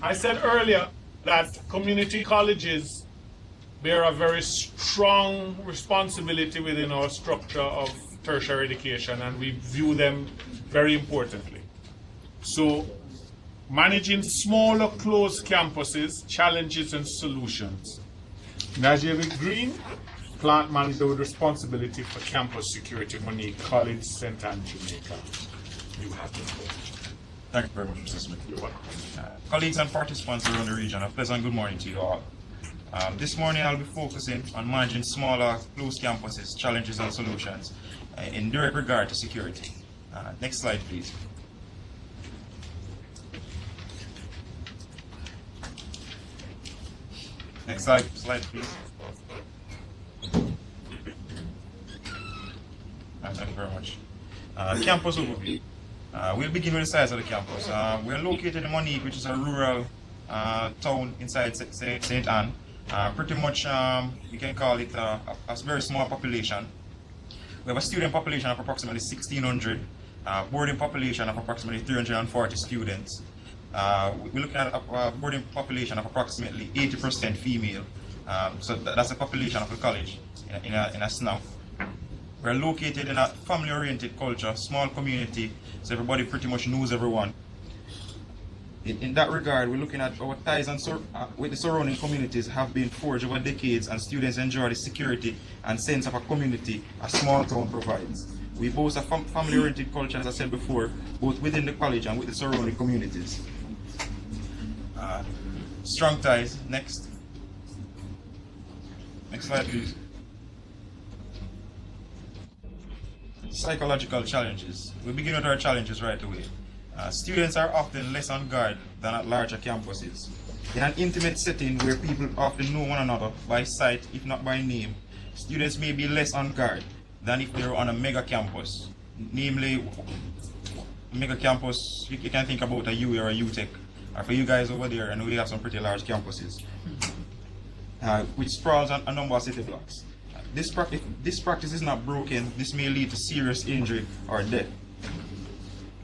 I said earlier that community colleges bear a very strong responsibility within our structure of tertiary education, and we view them very importantly. So, managing smaller closed campuses, challenges and solutions. Najibe Green, plant manager with responsibility for campus security, Moneague College, St. Anne, Jamaica. You have the floor. Thank you very much, Mr. Smith. You're welcome. Colleagues and participants around the region, a pleasant good morning to you all. This morning I'll be focusing on managing smaller, closed campuses, challenges and solutions in direct regard to security. Next slide, please. Next slide, please. Thank you very much. Campus overview. We'll begin with the size of the campus. We're located in Moneague, which is a rural town inside St. Anne. Pretty much, you can call it a very small population. We have a student population of approximately 1,600, boarding population of approximately 340 students. We're looking at a boarding population of approximately 80% female. So that's the population of the college in a snap. We're located in a family-oriented culture, small community, so everybody pretty much knows everyone. In that regard, we're looking at our ties with the surrounding communities have been forged over decades, and students enjoy the security and sense of a community a small town provides. We boast a family-oriented culture, as I said before, both within the college and with the surrounding communities. Strong ties. Next. Next slide, please. Psychological challenges. We begin with our challenges right away. Students are often less on guard than at larger campuses. In an intimate setting where people often know one another by sight, if not by name, students may be less on guard than if they were on a mega campus. Namely, mega campus, you can think about a UE or a UTech. Or for you guys over there, I know we have some pretty large campuses, which sprawls on a number of city blocks. This practice is not broken, this may lead to serious injury or death.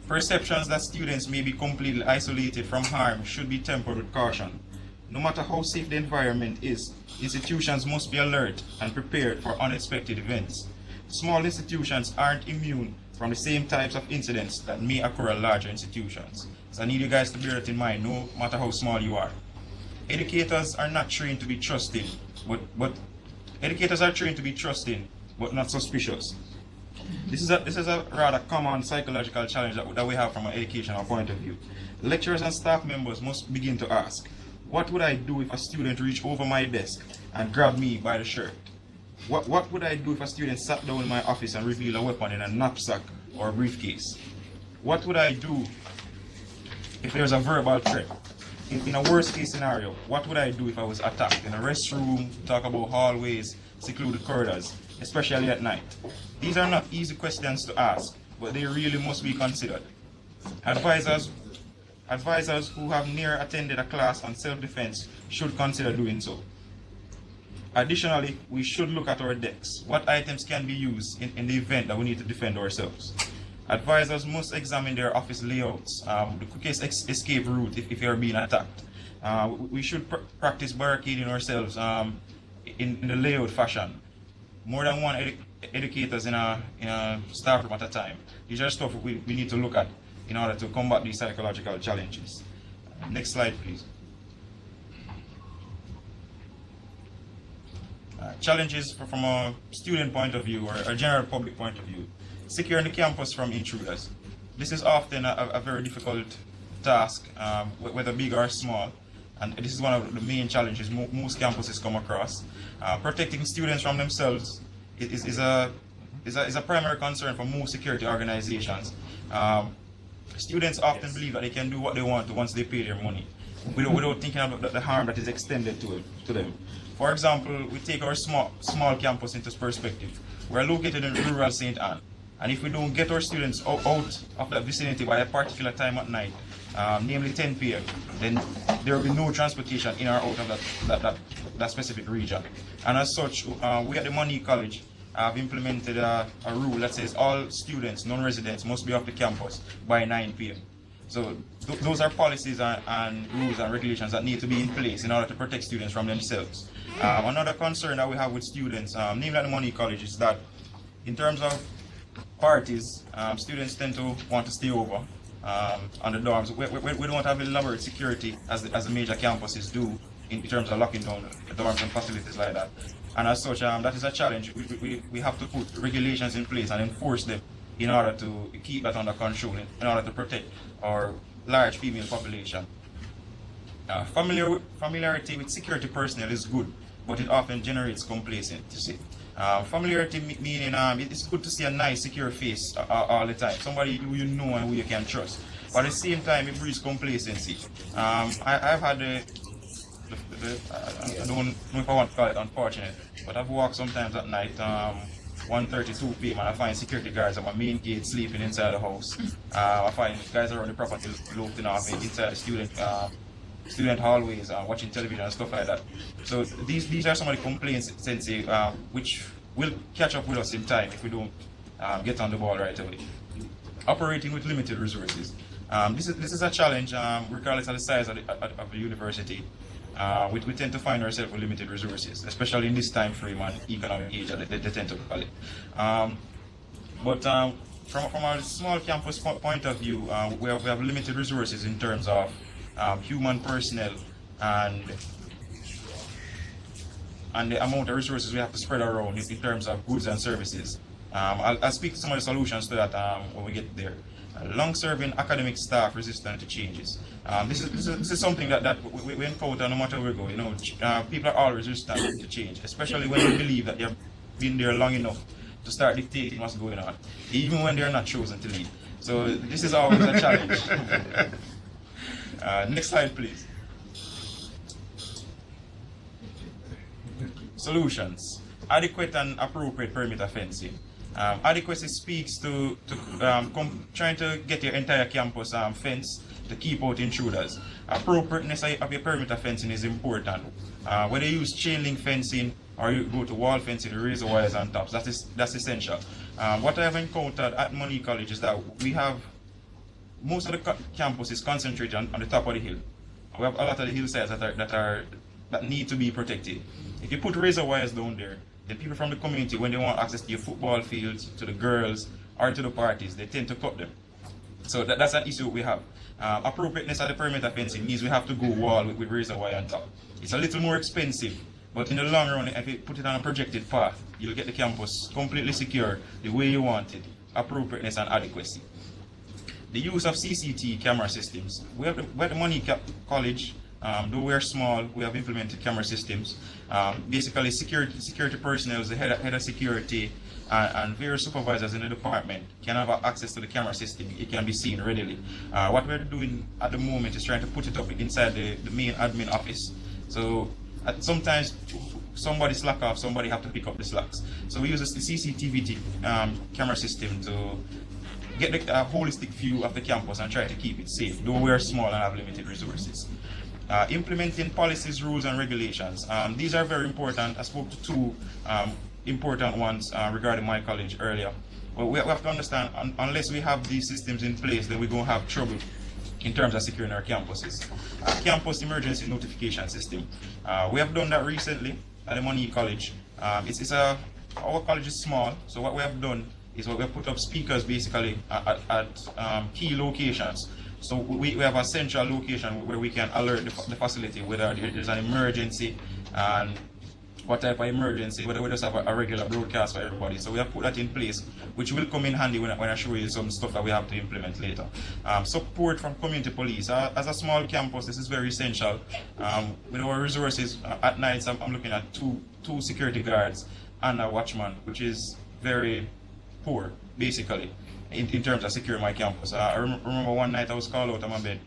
Perceptions that students may be completely isolated from harm should be tempered with caution. No matter how safe the environment is, institutions must be alert and prepared for unexpected events. Small institutions aren't immune from the same types of incidents that may occur at larger institutions. So I need you guys to bear it in mind, no matter how small you are. Educators are not trained to be trusting, Educators are trained to be trusting, but not suspicious. This is a rather common psychological challenge that we have from an educational point of view. Lecturers and staff members must begin to ask, what would I do if a student reached over my desk and grabbed me by the shirt? What would I do if a student sat down in my office and revealed a weapon in a knapsack or a briefcase? What would I do if there's a verbal threat? In a worst case scenario, what would I do if I was attacked in a restroom, talk about hallways, secluded corridors, especially at night? These are not easy questions to ask, but they really must be considered. Advisors who have never attended a class on self-defense should consider doing so. Additionally, we should look at our decks. What items can be used in the event that we need to defend ourselves? Advisors must examine their office layouts, the quickest escape route if you're being attacked. We should practice barricading ourselves in the layout fashion. More than one educators in a staff room at a time. These are stuff we need to look at in order to combat these psychological challenges. Next slide, please. Challenges from a student point of view or a general public point of view. Securing the campus from intruders. This is often a very difficult task, whether big or small, and this is one of the main challenges most campuses come across. Protecting students from themselves is a primary concern for most security organizations. Students often believe that they can do what they want once they pay their money, without thinking about the harm that is extended to them. For example, we take our small campus into perspective. We're located in rural St. Anne. And if we don't get our students out of that vicinity by a particular time at night, namely 10 p.m., then there will be no transportation in or out of that specific region. And as such, we at the Moneague College have implemented a rule that says all students, non-residents, must be off the campus by 9 p.m. So those are policies and rules and regulations that need to be in place in order to protect students from themselves. Another concern that we have with students, namely at the Moneague College, is that in terms of parties, students tend to want to stay over on the dorms. We don't have elaborate security as the major campuses do in terms of locking down the dorms and facilities like that. And as such, that is a challenge. We have to put regulations in place and enforce them in order to keep that under control, in order to protect our large female population. Familiarity with security personnel is good, but it often generates complacency. Familiarity meaning it's good to see a nice, secure face all the time, somebody who you know and who you can trust. But at the same time, it breeds complacency. I've had I don't know if I want to call it unfortunate, but I've walked sometimes at night, 1:32 p.m. and I find security guards at my main gate sleeping inside the house. I find guys around the property loafing off inside the student hallways, watching television and stuff like that. So these are some of the complaints, which will catch up with us in time if we don't get on the ball right away. Operating with limited resources. This is a challenge, regardless of the size of the university. We tend to find ourselves with limited resources, especially in this time frame and economic age that they tend to call it. But from a small campus point of view, we have limited resources in terms of human personnel and the amount of resources we have to spread around in terms of goods and services. I'll speak to some of the solutions to that when we get there. Long-serving academic staff resistant to changes. This is something that we encounter no matter where we go. You know, people are always resistant to change, especially when they believe that they've been there long enough to start dictating what's going on, even when they're not chosen to lead. So this is always a challenge. Next slide, please. Solutions. Adequate and appropriate perimeter fencing. Adequacy speaks to trying to get your entire campus fenced to keep out intruders. Appropriateness of your perimeter fencing is important. Whether you use chain link fencing or you go to wall fencing, razor wires on top, that's essential. What I have encountered at Moneague College is that we have most of the campus is concentrated on the top of the hill. We have a lot of the hillsides that need to be protected. If you put razor wires down there, the people from the community, when they want access to your football fields, to the girls, or to the parties, they tend to cut them. So that's an issue we have. Appropriateness of the perimeter fencing means we have to go wall with razor wire on top. It's a little more expensive, but in the long run, if you put it on a projected path, you'll get the campus completely secure the way you want it. Appropriateness and adequacy. The use of CCTV camera systems. We have the Moneague College. Though we are small, we have implemented camera systems. Basically, security personnel, the head of security, and various supervisors in the department can have access to the camera system. It can be seen readily. What we're doing at the moment is trying to put it up inside the main admin office. So sometimes somebody slack off, somebody have to pick up the slacks. So we use the CCTV camera system to get the holistic view of the campus and try to keep it safe, though we are small and have limited resources. Implementing policies, rules, and regulations. These are very important. I spoke to two important ones regarding my college earlier. But we have to understand, unless we have these systems in place, then we're going to have trouble in terms of securing our campuses. Campus emergency notification system. We have done that recently at the Moneague College. Our college is small, so what we have done is we have put up speakers basically at key locations. So we have a central location where we can alert the facility whether there's an emergency and what type of emergency, whether we just have a regular broadcast for everybody. So we have put that in place, which will come in handy when I show you some stuff that we have to implement later. Support from community police. As a small campus, this is very essential. With our resources, at nights I'm looking at two security guards and a watchman, which is very poor, basically, in terms of securing my campus. I remember one night I was called out of my bed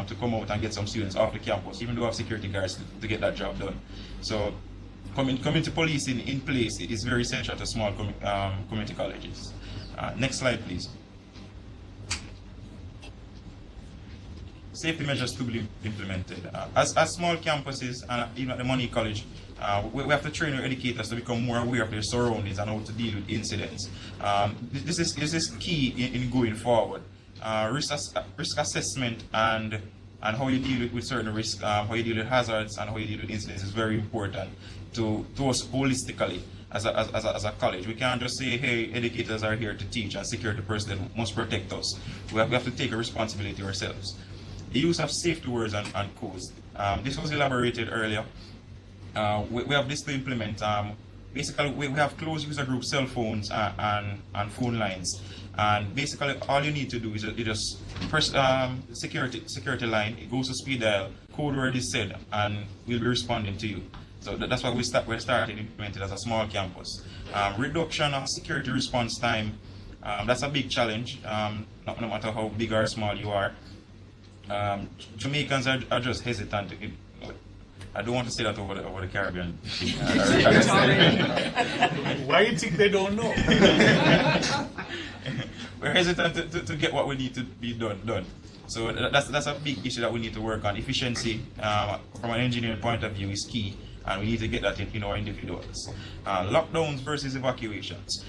to come out and get some students off the campus, even though I have security guards to get that job done. So community policing in place is very essential to small community colleges. Next slide, please. Safety measures to be implemented. As small campuses, and even at the Moneague College, we have to train our educators to become more aware of their surroundings and how to deal with incidents. This is key in going forward. risk assessment and how you deal with certain risks, how you deal with hazards, and how you deal with incidents is very important to us holistically as a college. We can't just say, hey, educators are here to teach and security personnel must protect us. We have to take a responsibility ourselves. The use of safety words and codes. This was elaborated earlier. We have this to implement. Basically, we have closed user group cell phones and phone lines. And basically, all you need to do is you just press security line, it goes to speed dial, code word is said, and we'll be responding to you. So that's why we're starting implemented as a small campus. Reduction of security response time, that's a big challenge, no matter how big or small you are. Jamaicans are just hesitant. I don't want to say that over the Caribbean. Why do you think they don't know? We're hesitant to get what we need to be done. So that's a big issue that we need to work on. Efficiency from an engineering point of view is key, and we need to get that in our individuals. Lockdowns versus evacuations.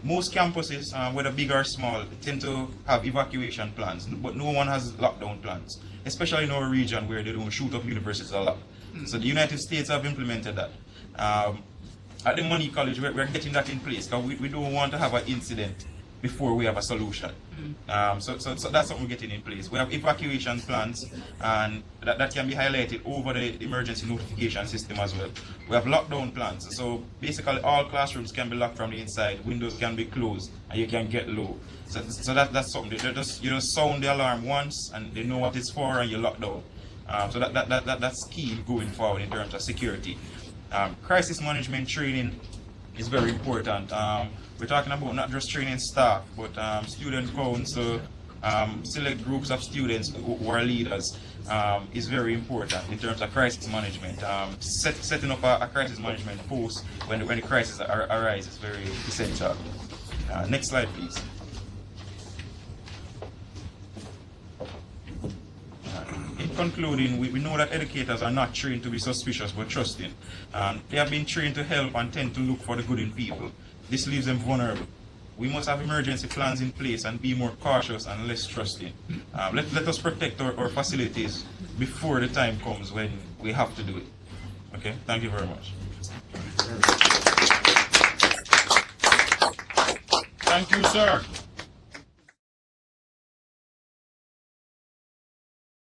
Most campuses, whether big or small, tend to have evacuation plans, but no one has lockdown plans, especially in our region where they don't shoot up universities a lot. So the United States have implemented that. At the Moneague College, we're getting that in place because we don't want to have an incident before we have a solution. So that's something we're getting in place. We have evacuation plans, and that can be highlighted over the emergency notification system as well. We have lockdown plans, so basically all classrooms can be locked from the inside, windows can be closed, and you can get low. So that's something. You just sound the alarm once, and they know what it's for, and you lock down. So that's key going forward in terms of security. Crisis management training is very important. We're talking about not just training staff, but student council, select groups of students who are leaders is very important in terms of crisis management. Setting up a crisis management post when the crisis arises is very essential. Next slide, please. In concluding, we know that educators are not trained to be suspicious but trusting. They have been trained to help and tend to look for the good in people. This leaves them vulnerable. We must have emergency plans in place and be more cautious and less trusting. Let us protect our facilities before the time comes when we have to do it. Okay, thank you very much. Thank you, sir.